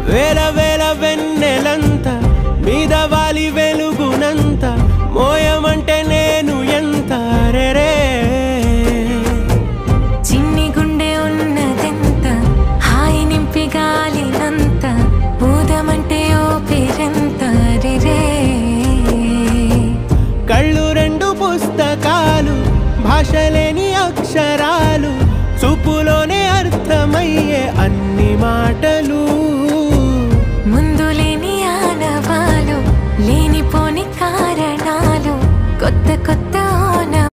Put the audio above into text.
వేల వేల వెన్నెలంత మీద వాలి వెలుగునంత మోయమంటే నేను ఎంత రే చిన్ని గుండె ఉన్నదెంత హాయి నింపి గాలినంత ఊదమంటే ఓ పేరెంత రే కళ్ళు రెండు పుస్తకాలు భాషలేని అక్షరాలు చూపులోనే అర్థమయ్యే అన్ని మాటలు